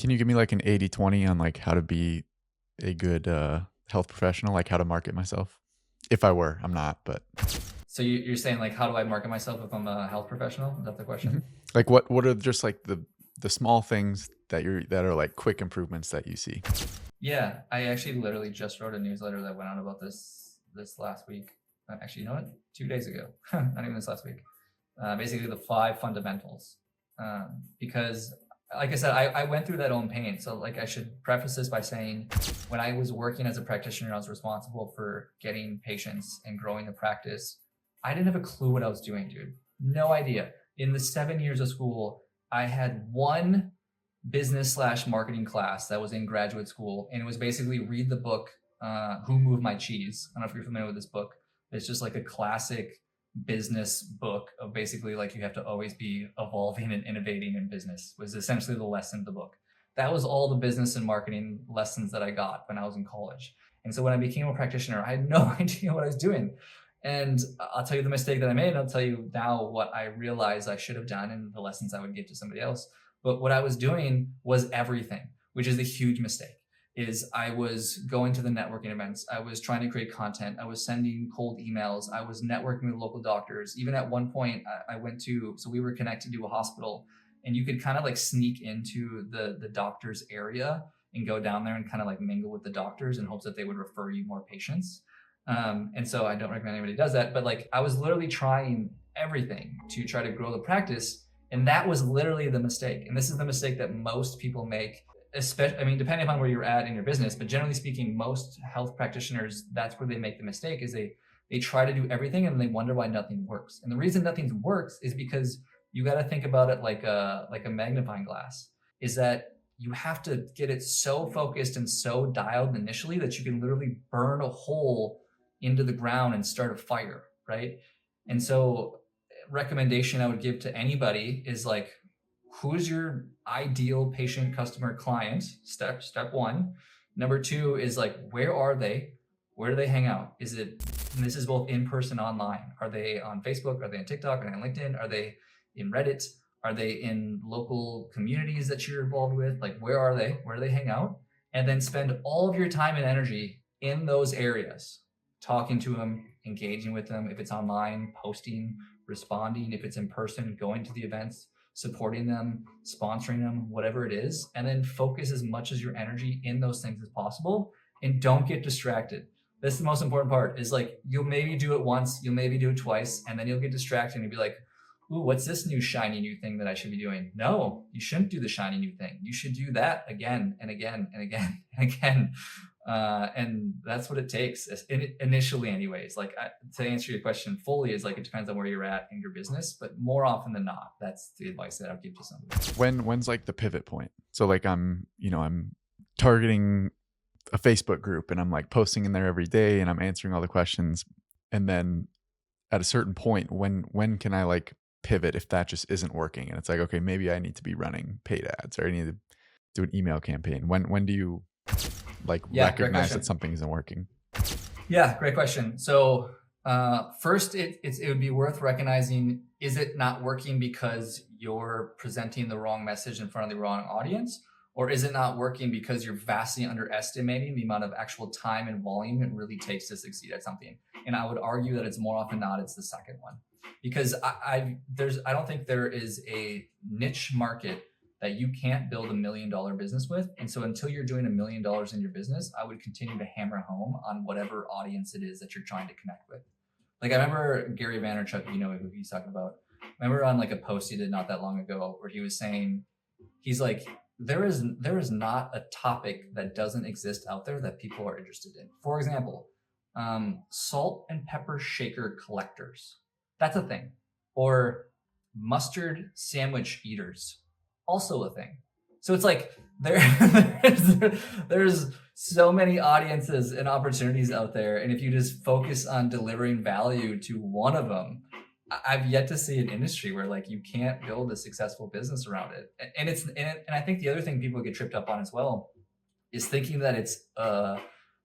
Can you give me like an 80/20 on like how to be a good health professional, like how to market myself? If I were, I'm not, but So you're saying like, how do I market myself if I'm a health professional? Is that the Mhm. question? Like what are just like the small things that are like quick improvements that you see? Yeah, I actually literally just wrote a newsletter that went out about this last week. Actually, you know what? 2 days ago, not even this last week. Basically, the five fundamentals. Because, like I said, I went through that own pain. So, like, I should preface this by saying, when I was working as a practitioner, I was responsible for getting patients and growing the practice. I didn't have a clue what I was doing, dude. No idea. In the 7 years of school, I had one business slash marketing class that was in graduate school, and it was basically read the book Who Moved My Cheese. I don't know if you're familiar with this book. It's just like a classic business book of basically like you have to always be evolving and innovating in business was essentially the lesson of the book. That was all the business and marketing lessons that I got when I was in college. And so when I became a practitioner, I had no idea what I was doing. And I'll tell you the mistake that I made. I'll tell you now what I realized I should have done and the lessons I would give to somebody else. But what I was doing was everything, which is a huge mistake. Is I was going to the networking events. I was trying to create content. I was sending cold emails. I was networking with local doctors. Even at one point, I went to, so we were connected to a hospital, and you could kind of like sneak into the doctor's area and go down there and kind of like mingle with the doctors in hopes that they would refer you more patients. And so I don't recommend anybody does that, but like I was literally trying everything to try to grow the practice. And that was literally the mistake. And this is the mistake that most people make, especially, I mean, depending upon where you're at in your business, but generally speaking, most health practitioners, that's where they make the mistake is they try to do everything and they wonder why nothing works. And the reason nothing works is because you got to think about it like a magnifying glass, is that you have to get it so focused and so dialed initially that you can literally burn a hole into the ground and start a fire, right? And so recommendation I would give to anybody is like, who's your ideal patient, customer, client? Step one. Number two is like, where are they? Where do they hang out? Is it, and this is both in person, online. Are they on Facebook? Are they on TikTok? Are they on LinkedIn? Are they in Reddit? Are they in local communities that you're involved with? Like, where are they? Where do they hang out? And then spend all of your time and energy in those areas, talking to them, engaging with them. If it's online, posting, responding. If it's in person, going to the events, supporting them, sponsoring them, whatever it is, and then focus as much as your energy in those things as possible and don't get distracted. This is the most important part is like, you'll maybe do it once, you'll maybe do it twice, and then you'll get distracted and you'll be like, ooh, what's this new shiny new thing that I should be doing? No, you shouldn't do the shiny new thing. You should do that again and again and again and again. And that's what it takes initially anyways. Like to answer your question fully is like, it depends on where you're at in your business, but more often than not, that's the advice that I'll give to somebody. When's like the pivot point? So like I'm targeting a Facebook group and I'm like posting in there every day and I'm answering all the questions. And then at a certain point, when can I like pivot if that just isn't working? And it's like, okay, maybe I need to be running paid ads or I need to do an email campaign. When do you like Yeah, great recognize that question. something isn't working? Yeah, great question. So first, it would be worth recognizing, is it not working because you're presenting the wrong message in front of the wrong audience? Or is it not working because you're vastly underestimating the amount of actual time and volume it really takes to succeed at something? And I would argue that it's more often not, it's the second one. Because I don't think there is a niche market that you can't build $1 million business with. And so until you're doing $1 million in your business, I would continue to hammer home on whatever audience it is that you're trying to connect with. Like I remember Gary Vaynerchuk, you know who he's talking about. I remember on like a post he did not that long ago where he was saying, he's like, there is not a topic that doesn't exist out there that people are interested in. For example, salt and pepper shaker collectors. That's a thing. Or mustard sandwich eaters, also a thing. So it's like there, there's so many audiences and opportunities out there, and if you just focus on delivering value to one of them, I've yet to see an industry where like you can't build a successful business around it. And I think the other thing people get tripped up on as well is thinking that it's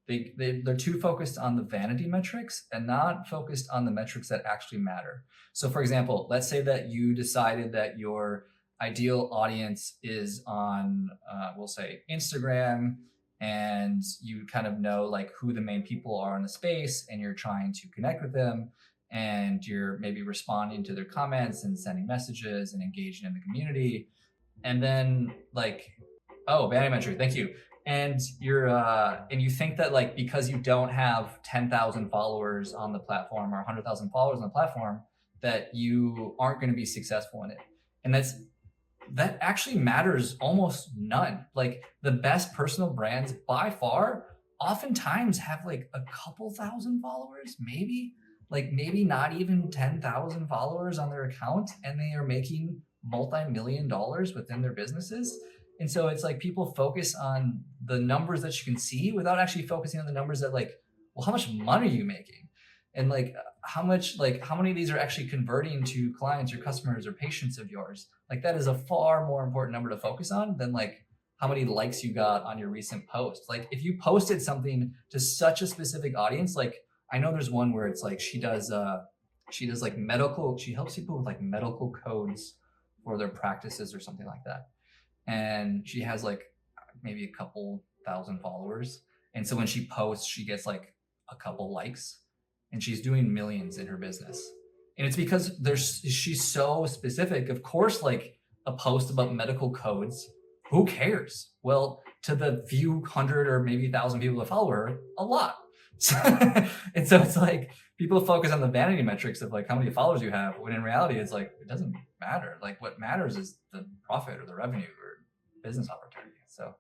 they're too focused on the vanity metrics and not focused on the metrics that actually matter. So for example, let's say that you decided that your ideal audience is on, we'll say Instagram, and you kind of know like who the main people are in the space, and you're trying to connect with them, and you're maybe responding to their comments and sending messages and engaging in the community. And then like, oh, vanity metric, thank you. And you think that like because you don't have 10,000 followers on the platform or 100,000 followers on the platform, that you aren't going to be successful in it. And that actually matters almost none. Like the best personal brands by far oftentimes have like a couple thousand followers, maybe not even 10,000 followers on their account, and they are making multi-million dollars within their businesses. And so it's like people focus on the numbers that you can see without actually focusing on the numbers that like, well, how much money are you making? And like how many of these are actually converting to clients or customers or patients of yours? Like that is a far more important number to focus on than like how many likes you got on your recent post. Like if you posted something to such a specific audience, like I know there's one where it's like she does like she helps people with like medical codes for their practices or something like that. And she has like maybe a couple thousand followers. And so when she posts, she gets like a couple likes, and she's doing millions in her business. And it's because she's so specific. Of course, like a post about medical codes, who cares? Well, to the few hundred or maybe 1,000 people that follow her, a lot. And so it's like people focus on the vanity metrics of like how many followers you have, when in reality it's like it doesn't matter. Like what matters is the profit or the revenue or business opportunity. So